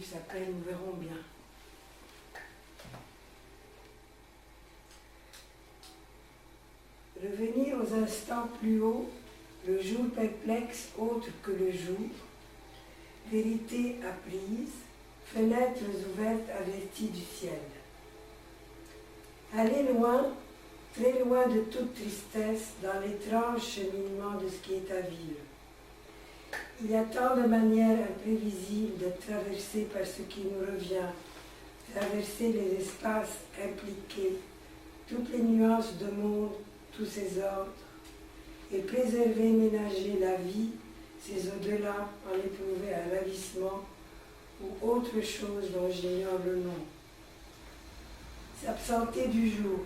s'appelle Nous verrons bien. Revenir aux instants plus hauts, le jour perplexe autre que le jour, vérité apprise, fenêtres ouvertes averties du ciel. Aller loin, très loin de toute tristesse, dans l'étrange cheminement de ce qui est à vivre. Il y a tant de manières imprévisibles d'être traversé par ce qui nous revient, traverser les espaces impliqués, toutes les nuances de monde, tous ses ordres, et préserver, ménager la vie, ses au-delà, en éprouver un ravissement ou autre chose dont j'ignore le nom. S'absenter du jour,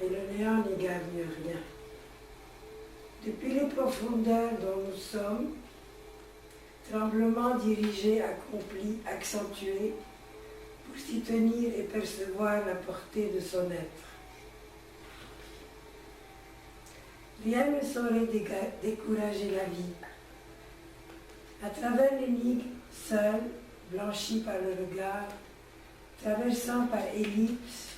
et le néant n'y gagne rien. Depuis les profondeurs dont nous sommes, tremblement dirigé, accompli, accentué, pour s'y tenir et percevoir la portée de son être. Rien ne saurait décourager la vie. À travers l'énigme, seul, blanchi par le regard, traversant par ellipses,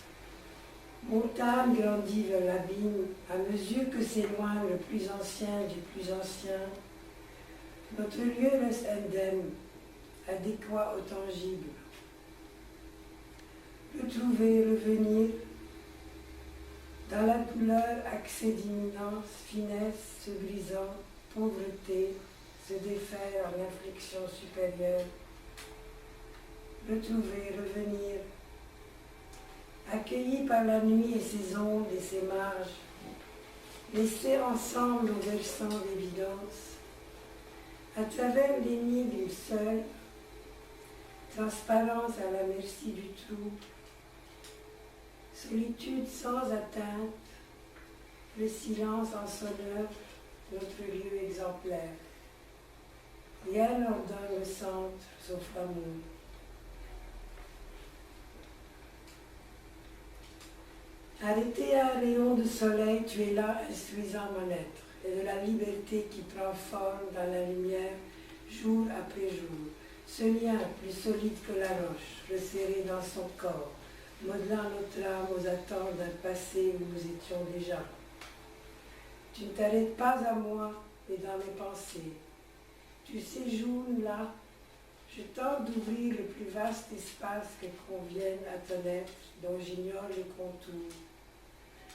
mon âme grandit vers l'abîme, à mesure que s'éloigne le plus ancien du plus ancien. Notre lieu reste indemne, adéquat au tangible. Retrouver, revenir, dans la douleur, accès d'imminence, finesse, se brisant, pauvreté, se défaire en inflexion supérieure. Retrouver, revenir, accueillis par la nuit et ses ondes et ses marges, laissés ensemble au versant d'évidence, à travers l'énigme seule, transparence à la merci du trouble, solitude sans atteinte, le silence en son œuvre, notre lieu exemplaire. Rien n'ordonne le centre, sauf l'amour. Arrêté à un rayon de soleil, tu es là instruisant mon être, et de la liberté qui prend forme dans la lumière, jour après jour. Ce lien, plus solide que la roche, resserré dans son corps, modelant notre âme aux attentes d'un passé où nous étions déjà. Tu ne t'arrêtes pas à moi, mais dans mes pensées. Tu séjournes là. Je tente d'ouvrir le plus vaste espace que convienne à ton être, dont j'ignore les contours.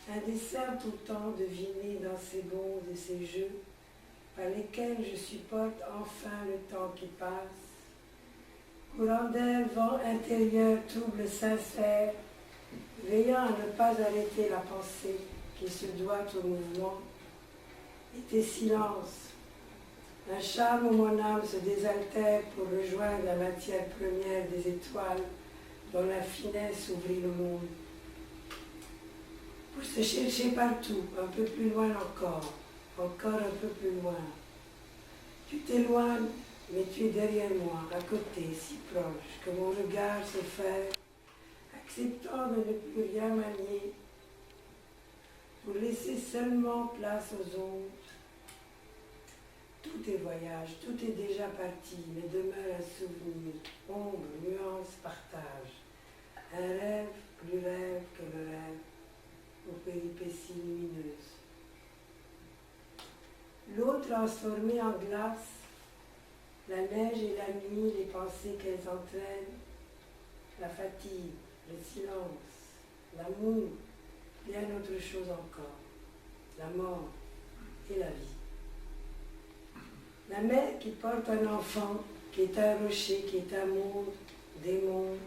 Un dessin tout le temps deviné dans ses bonds et ses jeux, par lesquels je supporte enfin le temps qui passe. Courant d'air, vent intérieur, trouble sincère, veillant à ne pas arrêter la pensée qui se doit au mouvement, et tes silences, un charme où mon âme se désaltère pour rejoindre la matière première des étoiles dont la finesse ouvrit le monde. Pour se chercher partout, un peu plus loin encore un peu plus loin. Tu t'éloignes, mais tu es derrière moi, à côté, si proche, que mon regard se fait, acceptant de ne plus rien manier, pour laisser seulement place aux ondes. Tout est voyage, tout est déjà parti, mais demeure un souvenir, ombre, nuance, partage. Un rêve, plus rêve que le rêve, aux péripéties lumineuses. L'eau transformée en glace, la neige et la nuit, les pensées qu'elles entraînent, la fatigue, le silence, l'amour, bien autre chose encore, la mort et la vie. La mère qui porte un enfant, qui est un rocher, qui est un monde, des mondes,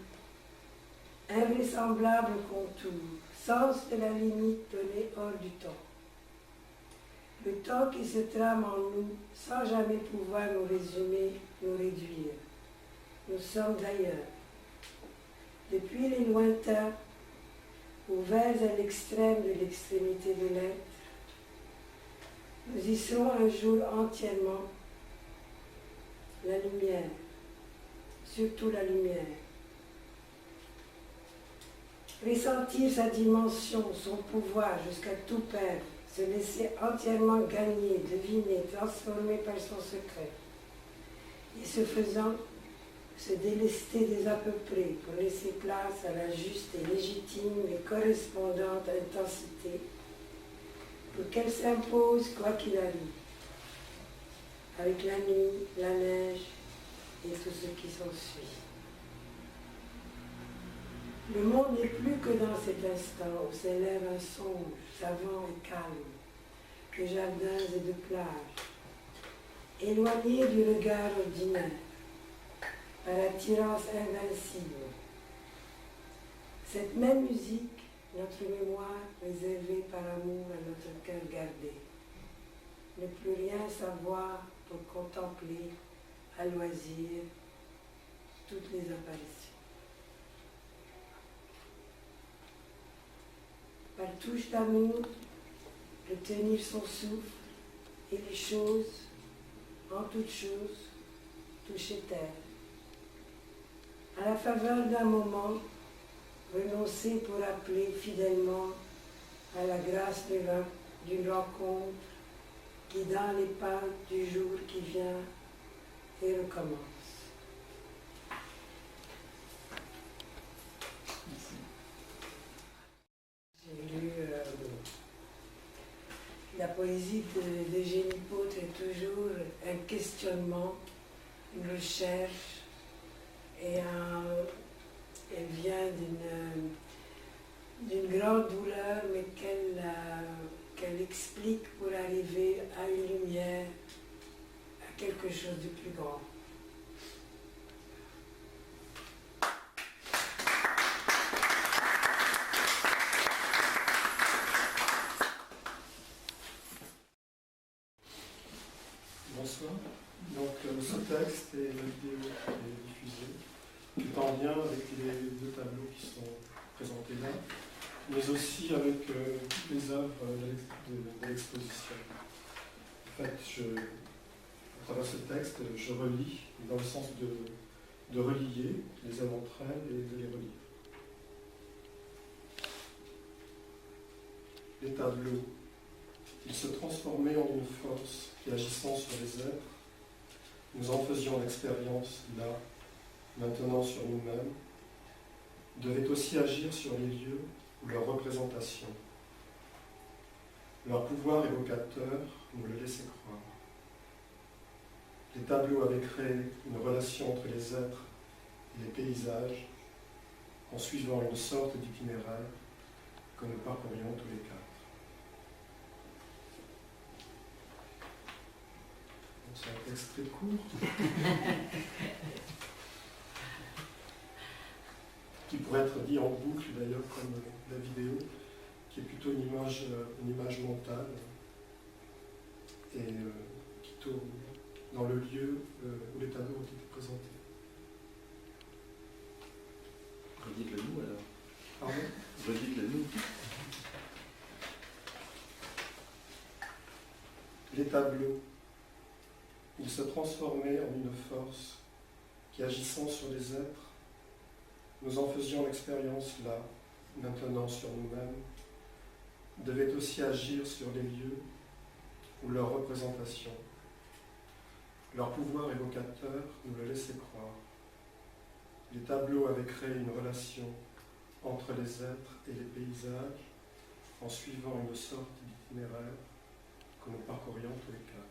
invraisemblable contour, sens de la limite donnée hors du temps. Le temps qui se trame en nous, sans jamais pouvoir nous résumer, nous réduire. Nous sommes d'ailleurs. Depuis les lointains, ouverts à l'extrême de l'extrémité de l'être, nous y serons un jour entièrement. La lumière, surtout la lumière. Ressentir sa dimension, son pouvoir jusqu'à tout perdre, se laisser entièrement gagner, deviner, transformer par son secret. Et ce faisant, se délester des à peu près pour laisser place à la juste et légitime et correspondante intensité, pour qu'elle s'impose quoi qu'il arrive, avec la nuit, la neige et tout ce qui s'ensuit. Le monde n'est plus que dans cet instant où s'élève un songe savant et calme, de jardins et de plages, éloigné du regard ordinaire, par attirance invincible. Cette même musique, notre mémoire réservée par amour à notre cœur gardé. Ne plus rien savoir pour contempler à loisir toutes les apparitions. Par touche d'amour, retenir son souffle et les choses, en toutes choses, toucher terre. À la faveur d'un moment, renoncer pour appeler fidèlement à la grâce d'une rencontre guidant les pas du jour qui vient et recommence. J'ai lu la poésie d'Eugénie Peautre est toujours un questionnement, une recherche, et elle vient d'une grande douleur, mais qu'elle explique pour arriver à une lumière, à quelque chose de plus grand. Bonsoir. Donc ce texte et la vidéo qui est diffusée, tout en lien avec les deux tableaux qui sont présentés là, mais aussi avec toutes les œuvres de l'exposition. En fait, à travers ce texte, je relis dans le sens de relier les œuvres entre elles et de les relire. Les tableaux. Ils se transformaient en une force qui, agissant sur les êtres, nous en faisions l'expérience là, maintenant sur nous-mêmes, devait aussi agir sur les lieux ou leurs représentations. Leur pouvoir évocateur nous le laissait croire. Les tableaux avaient créé une relation entre les êtres et les paysages en suivant une sorte d'itinéraire que nous parcourions tous les quatre. C'est un texte très court, qui pourrait être dit en boucle d'ailleurs comme la vidéo, qui est plutôt une image mentale, et qui tourne dans le lieu où les tableaux ont été présentés. Redites-le nous alors. Pardon ? Redites-le nous. Les tableaux. Ils se transformaient en une force qui, agissant sur les êtres, nous en faisions l'expérience là, maintenant sur nous-mêmes, devait aussi agir sur les lieux ou leurs représentations. Leur pouvoir évocateur nous le laissait croire. Les tableaux avaient créé une relation entre les êtres et les paysages en suivant une sorte d'itinéraire que nous parcourions tous les quatre.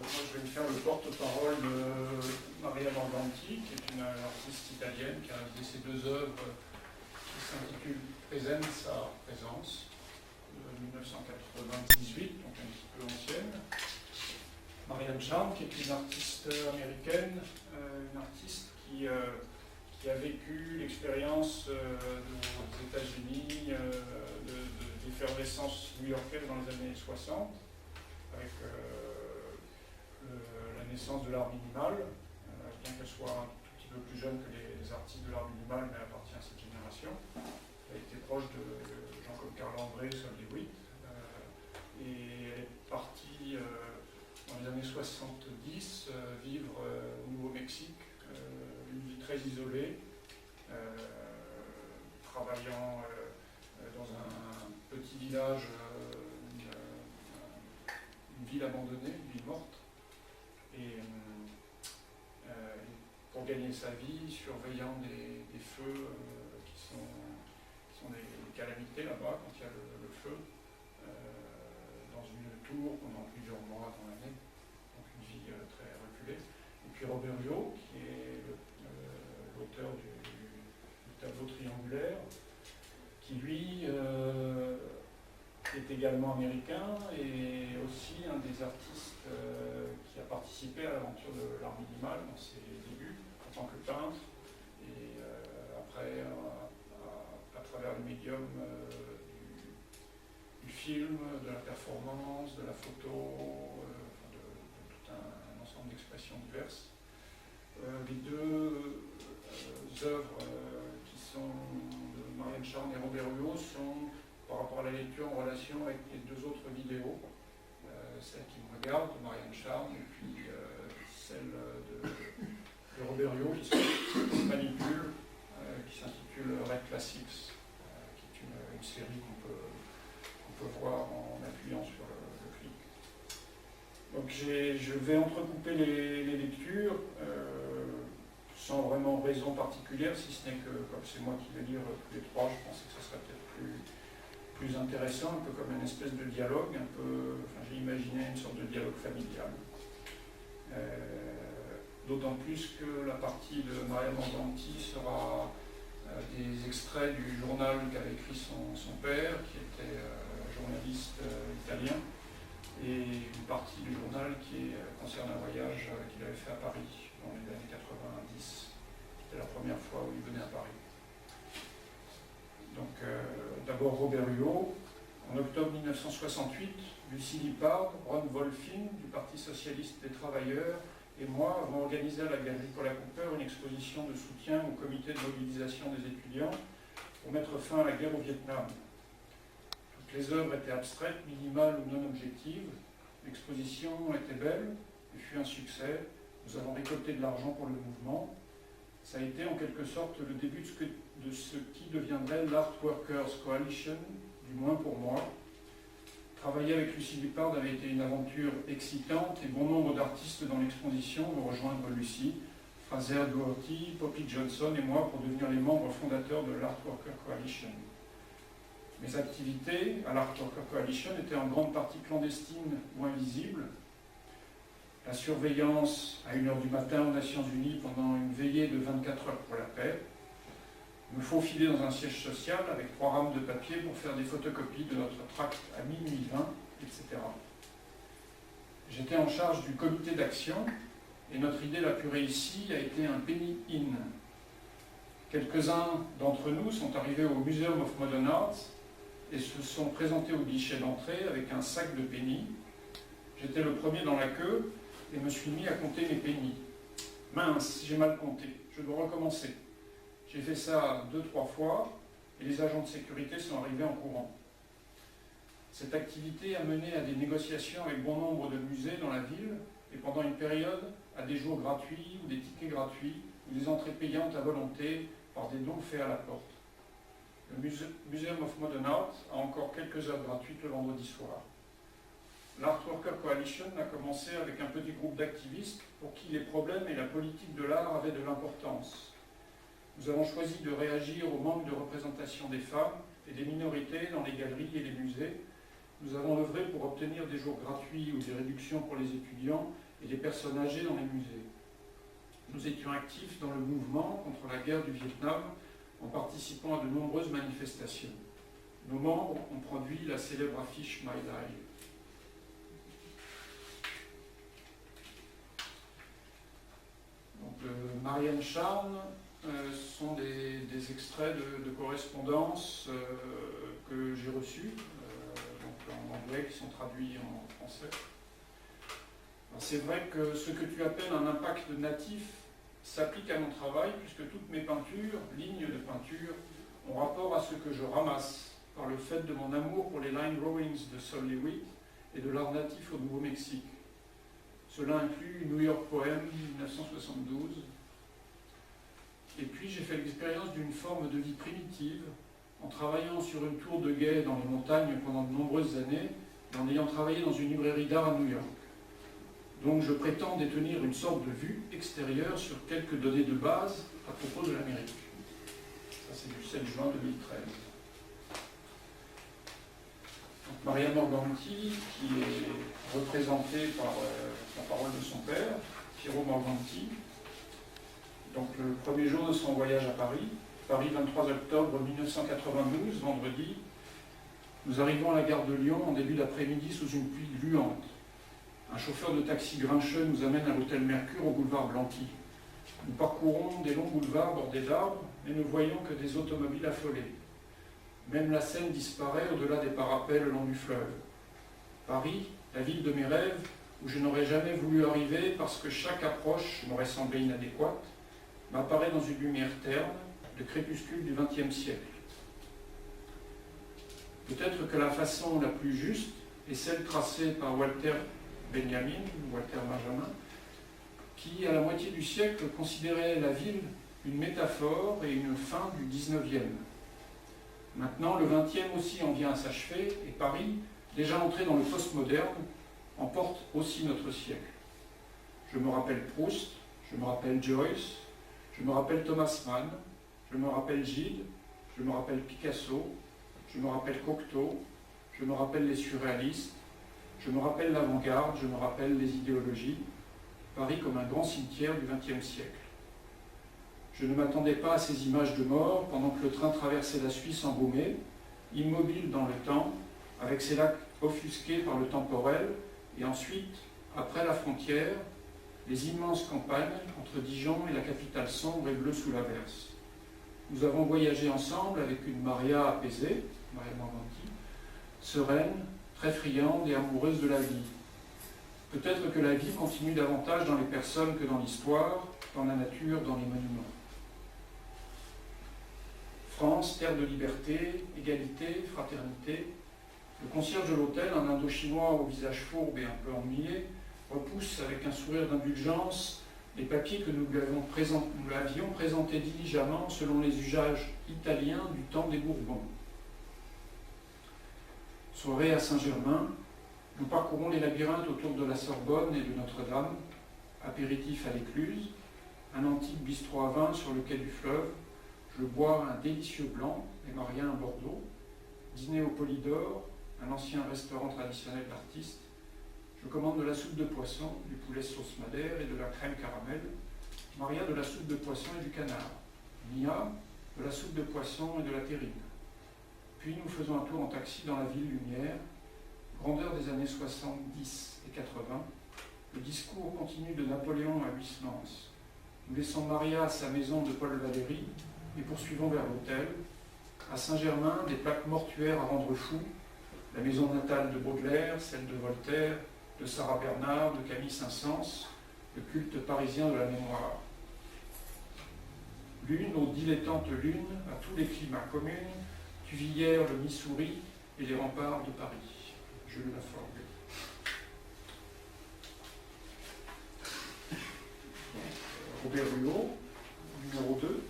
Moi, je vais me faire le porte-parole de Maria Morganti, qui est une artiste italienne qui a réalisé ces deux œuvres qui s'intitulent Presenza, présence, de 1998, donc un petit peu ancienne. Marianne Charm, qui est une artiste américaine, une artiste qui a vécu l'expérience des États-Unis, de l'effervescence new-yorkaise dans les années 60, avec la naissance de l'art minimal, bien qu'elle soit un tout petit peu plus jeune que les artistes de l'art minimal, mais elle appartient à cette génération. Elle a été proche de gens comme Karl André, Sol Lewitt, et elle est partie dans les années 70 vivre au Nouveau-Mexique, une vie très isolée, travaillant petit village, une ville abandonnée, une ville morte. Et pour gagner sa vie, surveillant des feux qui sont des calamités là-bas quand il y a le feu, dans une tour pendant plusieurs mois dans l'année, donc une vie très reculée. Et puis Robert Riault, qui est l'auteur du tableau triangulaire, qui lui est également américain et aussi un des artistes qui a participé à l'aventure de l'art minimal dans ses débuts en tant que peintre et après à travers le médium du film, de la performance, de la photo, de tout un ensemble d'expressions diverses. Les deux œuvres qui sont de Marianne Charne et Robert Riault sont, par rapport à la lecture, en relation avec les deux autres vidéos, celle qui me regarde, de Marianne Charne, et puis celle de Robert Riault qui se manipule, qui s'intitule Red Classics, qui est une série qu'on peut voir en appuyant sur le clic. Donc je vais entrecouper les lectures, sans vraiment raison particulière, si ce n'est que, comme c'est moi qui vais lire tous les trois, je pensais que ce serait peut-être plus intéressant, un peu comme une espèce de dialogue, j'ai imaginé une sorte de dialogue familial. D'autant plus que la partie de Maria Morganti sera des extraits du journal qu'avait écrit son père, qui était journaliste italien, et une partie du journal qui concerne un voyage qu'il avait fait à Paris dans les années 90. C'était la première fois où il venait à Paris. Donc, d'abord Robert Riault. En octobre 1968, Lucie Lippard, Ron Wolfing du Parti socialiste des travailleurs et moi avons organisé à la Galerie Paul Accompeur une exposition de soutien au comité de mobilisation des étudiants pour mettre fin à la guerre au Vietnam. Toutes les œuvres étaient abstraites, minimales ou non objectives. L'exposition était belle et fut un succès. Nous avons récolté de l'argent pour le mouvement. Ça a été en quelque sorte le début de ce qui deviendrait l'Art Workers Coalition, du moins pour moi. Travailler avec Lucie Lippard avait été une aventure excitante et bon nombre d'artistes dans l'exposition vont rejoindre Lucie, Fraser Doherty, Poppy Johnson et moi pour devenir les membres fondateurs de l'Art Workers Coalition. Mes activités à l'Art Workers Coalition étaient en grande partie clandestines ou invisibles. La surveillance à 1h du matin aux Nations Unies pendant une veillée de 24 heures pour la paix, me faufiler dans un siège social avec 3 rames de papier pour faire des photocopies de notre tract à minuit 20, etc. J'étais en charge du comité d'action et notre idée la plus réussie a été un penny in. Quelques-uns d'entre nous sont arrivés au Museum of Modern Art et se sont présentés au guichet d'entrée avec un sac de penny. J'étais le premier dans la queue et me suis mis à compter mes pennies. Mince, j'ai mal compté, je dois recommencer. J'ai fait ça 2-3 fois et les agents de sécurité sont arrivés en courant. Cette activité a mené à des négociations avec bon nombre de musées dans la ville et pendant une période à des jours gratuits ou des tickets gratuits ou des entrées payantes à volonté par des dons faits à la porte. Le Museum of Modern Art a encore quelques heures gratuites le vendredi soir. L'Art Workers Coalition a commencé avec un petit groupe d'activistes pour qui les problèmes et la politique de l'art avaient de l'importance. Nous avons choisi de réagir au manque de représentation des femmes et des minorités dans les galeries et les musées. Nous avons œuvré pour obtenir des jours gratuits ou des réductions pour les étudiants et les personnes âgées dans les musées. Nous étions actifs dans le mouvement contre la guerre du Vietnam en participant à de nombreuses manifestations. Nos membres ont produit la célèbre affiche My Day. Donc, Marianne Charne sont des extraits de correspondance que j'ai reçus, donc en anglais, qui sont traduits en français. C'est vrai que ce que tu appelles un impact natif s'applique à mon travail, puisque toutes mes peintures, lignes de peinture, ont rapport à ce que je ramasse, par le fait de mon amour pour les line drawings de Sol Lewitt et de l'art natif au Nouveau-Mexique. Cela inclut New York Poem 1972. Et puis j'ai fait l'expérience d'une forme de vie primitive, en travaillant sur une tour de guet dans les montagnes pendant de nombreuses années et en ayant travaillé dans une librairie d'art à New York. Donc je prétends détenir une sorte de vue extérieure sur quelques données de base à propos de l'Amérique. Ça c'est du 7 juin 2013. Donc, Maria Morganti, qui est représentée par la parole de son père, Piero Morganti. Donc le premier jour de son voyage à Paris, 23 octobre 1992, vendredi, nous arrivons à la gare de Lyon en début d'après-midi sous une pluie gluante. Un chauffeur de taxi grincheux nous amène à l'hôtel Mercure au boulevard Blanqui. Nous parcourons des longs boulevards bordés d'arbres, mais ne voyons que des automobiles affolées. Même la Seine disparaît au-delà des parapets le long du fleuve. Paris, la ville de mes rêves, où je n'aurais jamais voulu arriver parce que chaque approche m'aurait semblé inadéquate, m'apparaît dans une lumière terne, le crépuscule du XXe siècle. Peut-être que la façon la plus juste est celle tracée par Walter Benjamin, qui, à la moitié du siècle, considérait la ville une métaphore et une fin du XIXe. Maintenant, le XXe aussi en vient à s'achever, et Paris, déjà entré dans le postmoderne, emporte aussi notre siècle. Je me rappelle Proust, je me rappelle Joyce, je me rappelle Thomas Mann, je me rappelle Gide, je me rappelle Picasso, je me rappelle Cocteau, je me rappelle les surréalistes, je me rappelle l'avant-garde, je me rappelle les idéologies, Paris comme un grand cimetière du XXe siècle. Je ne m'attendais pas à ces images de mort pendant que le train traversait la Suisse embaumée, immobile dans le temps, avec ses lacs offusqués par le temporel, et ensuite, après la frontière, les immenses campagnes entre Dijon et la capitale sombre et bleue sous l'averse. Nous avons voyagé ensemble avec une Maria apaisée, Maria Morganti, sereine, très friande et amoureuse de la vie. Peut-être que la vie continue davantage dans les personnes que dans l'histoire, dans la nature, dans les monuments. France, terre de liberté, égalité, fraternité. Le concierge de l'hôtel, un Indo-Chinois au visage fourbe et un peu ennuyé, repousse avec un sourire d'indulgence les papiers que nous l'avions présentés diligemment selon les usages italiens du temps des Bourbons. Soirée à Saint-Germain, nous parcourons les labyrinthes autour de la Sorbonne et de Notre-Dame, apéritif à l'écluse, un antique bistrot à vin sur le quai du fleuve, je bois un délicieux blanc, et Maria un Bordeaux, dîner au Polydor, un ancien restaurant traditionnel d'artistes, je commande de la soupe de poisson, du poulet sauce madère et de la crème caramel, Maria de la soupe de poisson et du canard, Mia de la soupe de poisson et de la terrine. Puis nous faisons un tour en taxi dans la ville lumière, grandeur des années 70 et 80, le discours continu de Napoléon à Huysmans. Nous laissons Maria à sa maison de Paul Valéry et poursuivons vers l'hôtel. À Saint-Germain, des plaques mortuaires à rendre fou, la maison natale de Baudelaire, celle de Voltaire, de Sarah Bernard, de Camille Saint-Saëns, le culte parisien de la mémoire. Lune aux dilettantes lunes, à tous les climats communs, Cuvillère, le Missouri et les remparts de Paris. Jules Laforgue. Robert Rouault, numéro 2.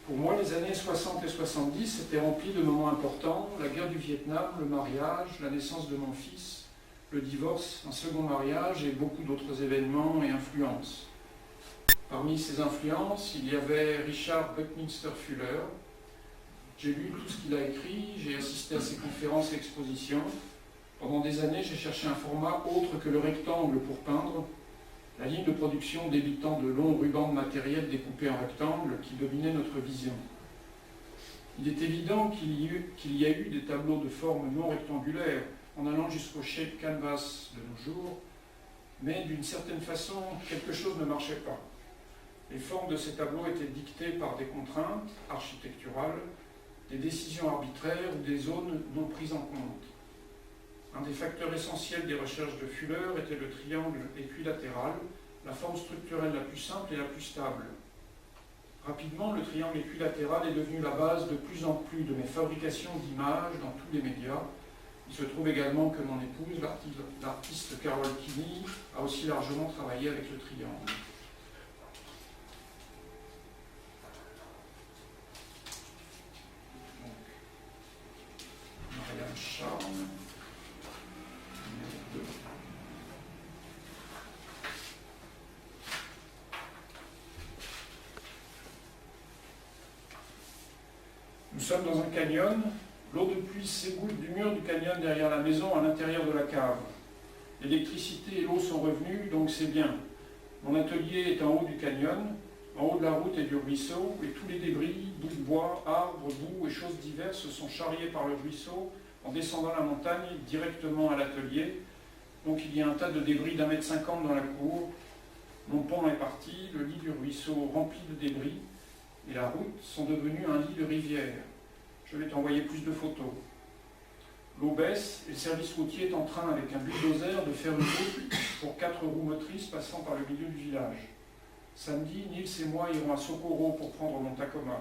Pour moi, les années 60 et 70 étaient remplies de moments importants, la guerre du Vietnam, le mariage, la naissance de mon fils, le divorce, un second mariage et beaucoup d'autres événements et influences. Parmi ces influences, il y avait Richard Buckminster Fuller. J'ai lu tout ce qu'il a écrit, j'ai assisté à ses conférences et expositions. Pendant des années, j'ai cherché un format autre que le rectangle pour peindre, la ligne de production débitant de longs rubans de matériel découpés en rectangles qui dominait notre vision. Il est évident qu'il y a eu des tableaux de forme non rectangulaire, en allant jusqu'au shape canvas de nos jours, mais d'une certaine façon, quelque chose ne marchait pas. Les formes de ces tableaux étaient dictées par des contraintes architecturales, des décisions arbitraires ou des zones non prises en compte. Un des facteurs essentiels des recherches de Fuller était le triangle équilatéral, la forme structurelle la plus simple et la plus stable. Rapidement, le triangle équilatéral est devenu la base de plus en plus de mes fabrications d'images dans tous les médias. Il se trouve également que mon épouse, l'artiste Carole Kinney, a aussi largement travaillé avec le triangle. Nous sommes dans un canyon. L'eau de pluie s'égoutte du mur du canyon derrière la maison à l'intérieur de la cave. L'électricité et l'eau sont revenues, donc c'est bien. Mon atelier est en haut du canyon, en haut de la route et du ruisseau, et tous les débris, bouts de bois, arbres, boue et choses diverses sont charriés par le ruisseau en descendant la montagne directement à l'atelier. Donc il y a un tas de débris d'1,50 m dans la cour. Mon pont est parti, le lit du ruisseau rempli de débris, et la route sont devenus un lit de rivière. Je vais t'envoyer plus de photos. L'eau baisse et le service routier est en train, avec un bulldozer, de faire une route pour 4 roues motrices passant par le milieu du village. Samedi, Nils et moi irons à Socorro pour prendre mon Tacoma.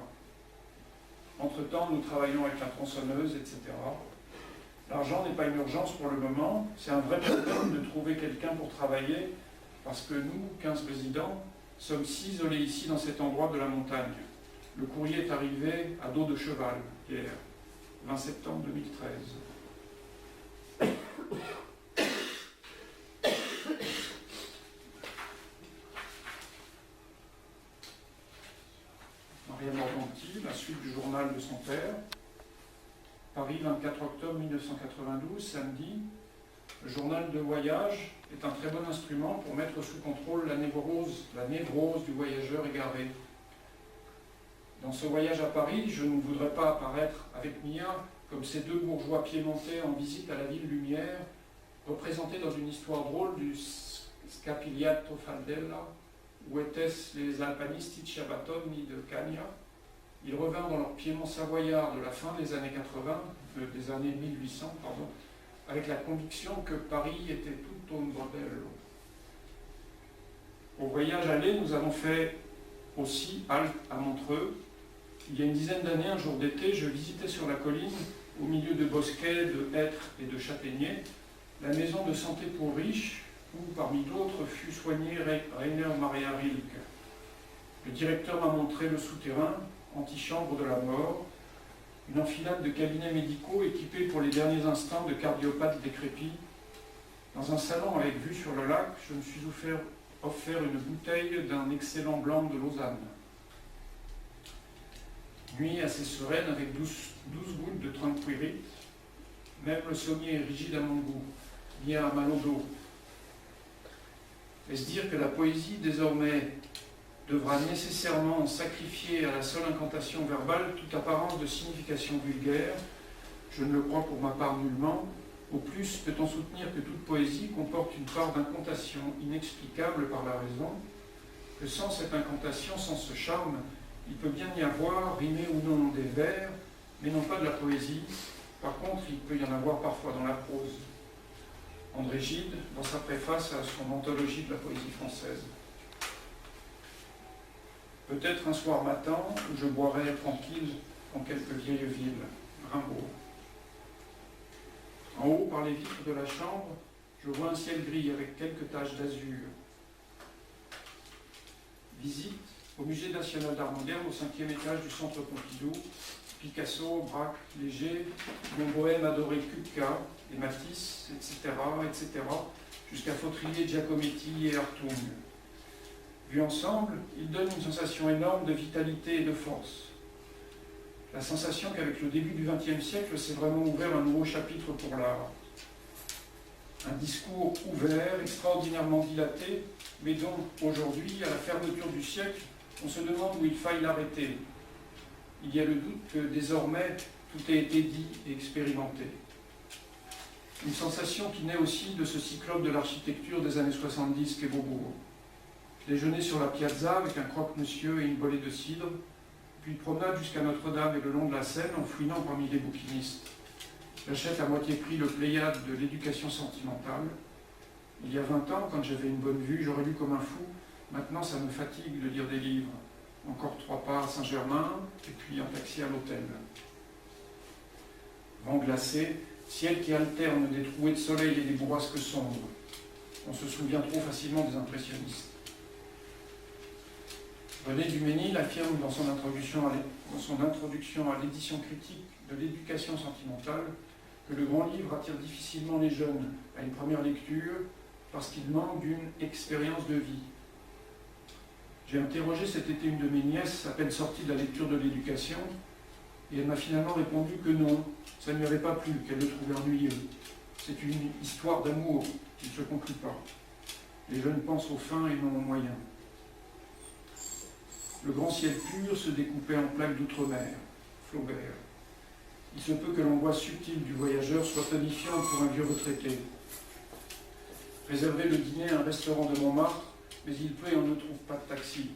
Entre-temps, nous travaillons avec la tronçonneuse, etc. L'argent n'est pas une urgence pour le moment. C'est un vrai problème de trouver quelqu'un pour travailler, parce que nous, 15 résidents, sommes si isolés ici dans cet endroit de la montagne. Le courrier est arrivé à dos de cheval, hier, 20 septembre 2013. Maria Morganti, la suite du journal de son père. Paris, 24 octobre 1992, samedi. Le journal de voyage est un très bon instrument pour mettre sous contrôle la névrose du voyageur égaré. Dans ce voyage à Paris, je ne voudrais pas apparaître avec Mia comme ces deux bourgeois piémontais en visite à la ville lumière, représentés dans une histoire drôle du Scapigliato Faldella, où étaient-ce les Alpanisti Ciabattoni de Cagna. Ils revinrent dans leur piémont savoyard de la fin des années 80, des années 1800, pardon, avec la conviction que Paris était tout un bordello. Au voyage aller, nous avons fait aussi halte à Montreux. Il y a une dizaine d'années, un jour d'été, je visitais sur la colline, au milieu de bosquets, de hêtres et de châtaigniers, la maison de santé pour riches, où, parmi d'autres, fut soigné Rainer Maria Rilke. Le directeur m'a montré le souterrain, antichambre de la mort, une enfilade de cabinets médicaux équipés pour les derniers instants de cardiopathes décrépits. Dans un salon avec vue sur le lac, je me suis offert une bouteille d'un excellent blanc de Lausanne. Nuit assez sereine avec 12 gouttes de tranquillité. Même le sommier est rigide à mon goût, bien à mal au dos. Est-ce dire que la poésie, désormais, devra nécessairement sacrifier à la seule incantation verbale toute apparence de signification vulgaire? Je ne le crois pour ma part nullement. Au plus, peut-on soutenir que toute poésie comporte une part d'incantation inexplicable par la raison, que sans cette incantation, sans ce charme, il peut bien y avoir, rimé ou non, des vers, mais non pas de la poésie. Par contre, il peut y en avoir parfois dans la prose. André Gide, dans sa préface à son anthologie de la poésie française. Peut-être un soir matin où je boirai tranquille dans quelques vieilles villes. Rimbaud. En haut, par les vitres de la chambre, je vois un ciel gris avec quelques taches d'azur. Visite au Musée national d'art moderne au 5e étage du Centre Pompidou. Picasso, Braque, Léger, mon bohème adoré Kupka et Matisse, etc., jusqu'à Fautrier, Giacometti et Hartung. Vus ensemble, ils donnent une sensation énorme de vitalité et de force. La sensation qu'avec le début du XXe siècle s'est vraiment ouvert un nouveau chapitre pour l'art. Un discours ouvert, extraordinairement dilaté, mais dont, aujourd'hui, à la fermeture du siècle, on se demande où il faille l'arrêter. Il y a le doute que, désormais, tout a été dit et expérimenté. Une sensation qui naît aussi de ce cyclope de l'architecture des années 70 qu'est Beaubourg. Déjeuner sur la piazza avec un croque-monsieur et une bolée de cidre, puis promenade jusqu'à Notre-Dame et le long de la Seine en fouinant parmi les bouquinistes. J'achète à moitié prix le Pléiade de l'éducation sentimentale. Il y a 20 ans, quand j'avais une bonne vue, j'aurais lu comme un fou. Maintenant, ça me fatigue de lire des livres. Encore 3 pas à Saint-Germain, et puis un taxi à l'hôtel. Vent glacé, ciel qui alterne des trouées de soleil et des bourrasques sombres. On se souvient trop facilement des impressionnistes. René Duménil affirme dans son introduction à l'édition critique de l'éducation sentimentale que le grand livre attire difficilement les jeunes à une première lecture parce qu'il manque d'une expérience de vie. J'ai interrogé cet été une de mes nièces, à peine sortie de la lecture de l'éducation, Et elle m'a finalement répondu que non, ça ne lui avait pas plu, qu'elle le trouvait ennuyeux. C'est une histoire d'amour qui ne se conclut pas. Les jeunes pensent aux fins et non aux moyens. Le grand ciel pur se découpait en plaques d'outre-mer, Flaubert. Il se peut que l'angoisse subtile du voyageur soit tonifiante pour un vieux retraité. Réserver le dîner à un restaurant de Montmartre, mais il peut et on ne trouve pas de taxi.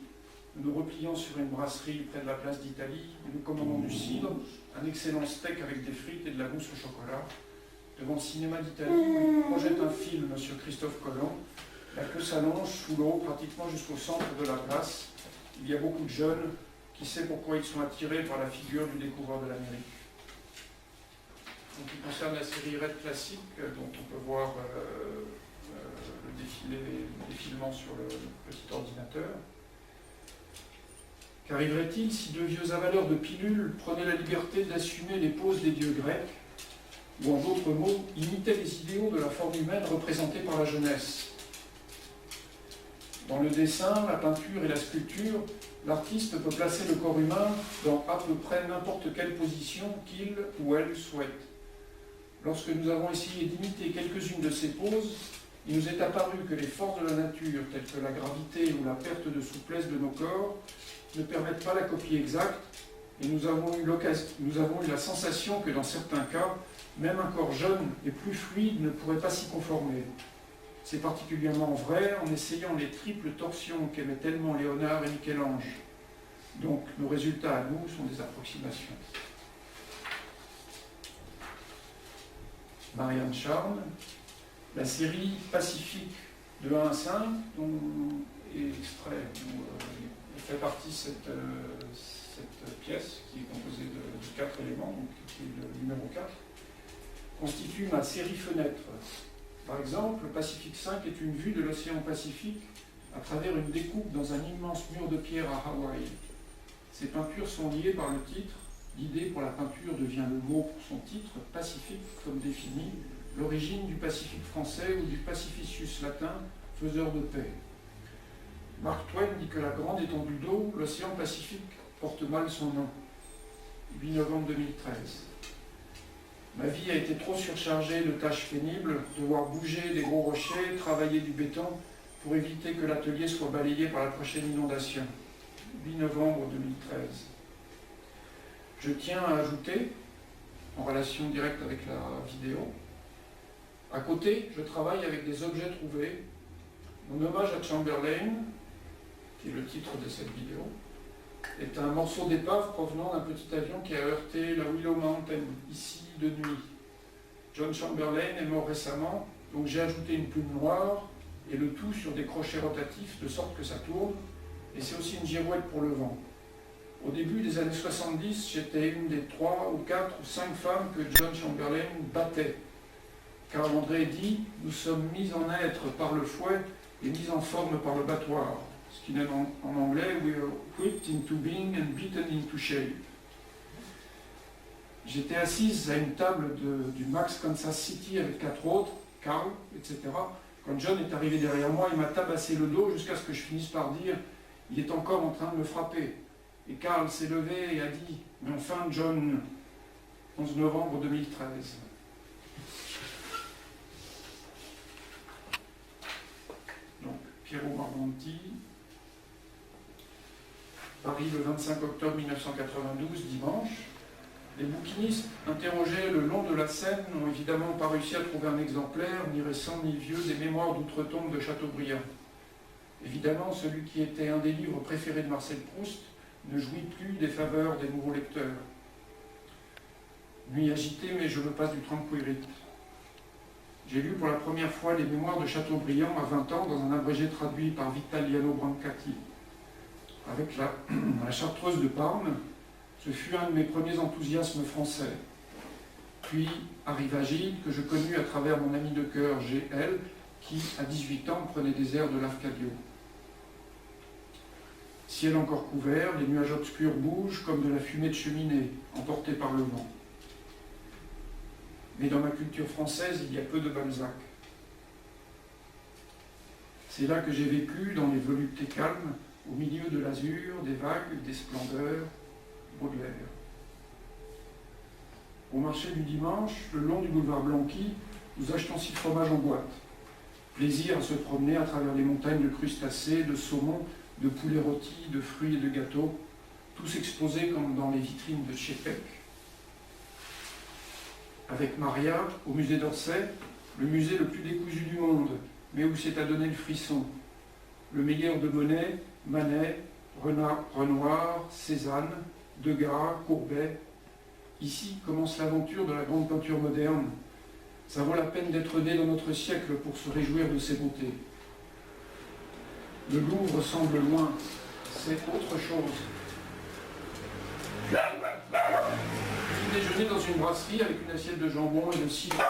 Nous nous replions sur une brasserie près de la place d'Italie et nous commandons du cidre, un excellent steak avec des frites et de la mousse au chocolat. Devant le cinéma d'Italie, où il projette un film sur Christophe Colomb, la queue s'allonge sous l'eau, pratiquement jusqu'au centre de la place. Il y a beaucoup de jeunes. Qui sait pourquoi ils sont attirés par la figure du découvreur de l'Amérique. En ce qui concerne la série Red classique, dont on peut voir le défilement sur le petit ordinateur, qu'arriverait-il si deux vieux avaleurs de pilules prenaient la liberté d'assumer les poses des dieux grecs, ou en d'autres mots, imitaient les idéaux de la forme humaine représentée par la jeunesse? Dans le dessin, la peinture et la sculpture, l'artiste peut placer le corps humain dans à peu près n'importe quelle position qu'il ou elle souhaite. Lorsque nous avons essayé d'imiter quelques-unes de ces poses, il nous est apparu que les forces de la nature, telles que la gravité ou la perte de souplesse de nos corps, ne permettent pas la copie exacte, et nous avons eu la sensation que dans certains cas, même un corps jeune et plus fluide ne pourrait pas s'y conformer. C'est particulièrement vrai en essayant les triples torsions qu'aimaient tellement Léonard et Michel-Ange. Donc nos résultats à nous sont des approximations. Marianne Charles, la série Pacifique de 1 à 5, dont est extrait, où fait partie cette pièce qui est composée de 4 éléments, donc, qui est le numéro 4, constitue ma série Fenêtre. Par exemple, le Pacifique 5 est une vue de l'océan Pacifique à travers une découpe dans un immense mur de pierre à Hawaï. Ces peintures sont liées par le titre. L'idée pour la peinture devient le mot pour son titre, Pacifique, comme défini, l'origine du Pacifique français ou du Pacificius latin, faiseur de paix. Mark Twain dit que la grande étendue d'eau, l'océan Pacifique, porte mal son nom. 8 novembre 2013. Ma vie a été trop surchargée de tâches pénibles, devoir bouger des gros rochers, travailler du béton, pour éviter que l'atelier soit balayé par la prochaine inondation. 8 novembre 2013. Je tiens à ajouter, en relation directe avec la vidéo, à côté, je travaille avec des objets trouvés. Mon hommage à Chamberlain, qui est le titre de cette vidéo, est un morceau d'épave provenant d'un petit avion qui a heurté la Willow Mountain, ici de nuit. John Chamberlain est mort récemment, donc j'ai ajouté une plume noire et le tout sur des crochets rotatifs de sorte que ça tourne, et c'est aussi une girouette pour le vent. Au début des années 70, j'étais une des 3 ou 4 ou 5 femmes que John Chamberlain battait. Car André dit « Nous sommes mis en être par le fouet et mis en forme par le battoir », ce qui donne en anglais « We are whipped into being and beaten into shape ». J'étais assise à une table du Max Kansas City avec 4 autres, Carl, etc. Quand John est arrivé derrière moi, il m'a tabassé le dos jusqu'à ce que je finisse par dire « Il est encore en train de me frapper ». Et Carl s'est levé et a dit « Mais enfin, John, 11 novembre 2013. » Donc, Piero Marmonti, Paris le 25 octobre 1992, dimanche. Les bouquinistes interrogés le long de la Seine n'ont évidemment pas réussi à trouver un exemplaire, ni récent ni vieux, des Mémoires d'outre-tombe de Chateaubriand. Évidemment, celui qui était un des livres préférés de Marcel Proust ne jouit plus des faveurs des nouveaux lecteurs. Nuit agitée, mais je me passe du tranquillite. J'ai lu pour la première fois les Mémoires de Chateaubriand à 20 ans dans un abrégé traduit par Vitaliano Brancati. Avec la Chartreuse de Parme, ce fut un de mes premiers enthousiasmes français. Puis arriva Gilles, que je connus à travers mon ami de cœur G.L., qui, à 18 ans, prenait des airs de l'Arcadio. Ciel encore couvert, les nuages obscurs bougent comme de la fumée de cheminée, emportée par le vent. Mais dans ma culture française, il y a peu de Balzac. C'est là que j'ai vécu, dans les voluptés calmes, au milieu de l'azur, des vagues, des splendeurs, Baudelaire. Au marché du dimanche, le long du boulevard Blanqui, nous achetons 6 fromages en boîte. Plaisir à se promener à travers les montagnes de crustacés, de saumon, de poulets rôtis, de fruits et de gâteaux, tous exposés comme dans les vitrines de Chépec. Avec Maria, au musée d'Orsay, le musée le plus décousu du monde, mais où s'est adonné le frisson. Le meilleur de Monet, Manet, Renoir, Cézanne, Degas, Courbet. Ici commence l'aventure de la grande peinture moderne. Ça vaut la peine d'être né dans notre siècle pour se réjouir de ses beautés. Le Louvre semble loin, c'est autre chose. Petit déjeuner dans une brasserie avec une assiette de jambon et de cidre.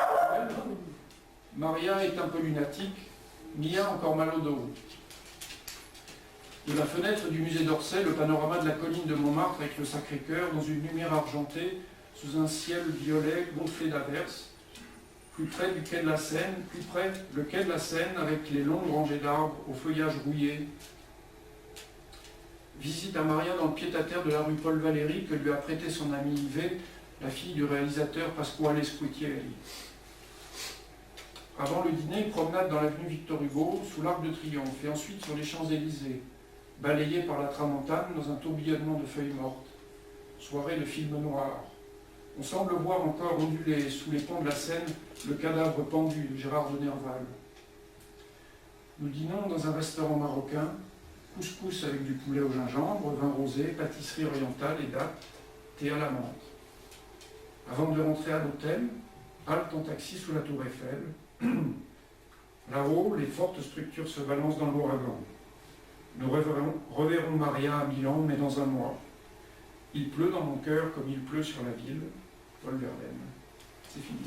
Maria est un peu lunatique, Mia encore mal au dos. De la fenêtre du musée d'Orsay, le panorama de la colline de Montmartre avec le Sacré-Cœur dans une lumière argentée sous un ciel violet gonflé d'averses. Plus près du quai de la Seine, plus près le quai de la Seine avec les longues rangées d'arbres au feuillage rouillé. Visite à Maria dans le pied-à-terre de la rue Paul Valéry que lui a prêté son amie Yvette, la fille du réalisateur Pasquale Squitieri. Avant le dîner, promenade dans l'avenue Victor Hugo, sous l'Arc de Triomphe, et ensuite sur les Champs-Élysées, balayé par la tramontane dans un tourbillonnement de feuilles mortes. Soirée de film noir. On semble voir encore onduler sous les ponts de la Seine le cadavre pendu de Gérard de Nerval. Nous dînons dans un restaurant marocain, couscous avec du poulet au gingembre, vin rosé, pâtisserie orientale et dattes, thé à la menthe. Avant de rentrer à l'hôtel, halte en taxi sous la tour Eiffel. Là-haut, les fortes structures se balancent dans l'ouragan. Nous reverrons Maria à Milan, mais dans un mois. Il pleut dans mon cœur comme il pleut sur la ville. Paul Verlaine. C'est fini.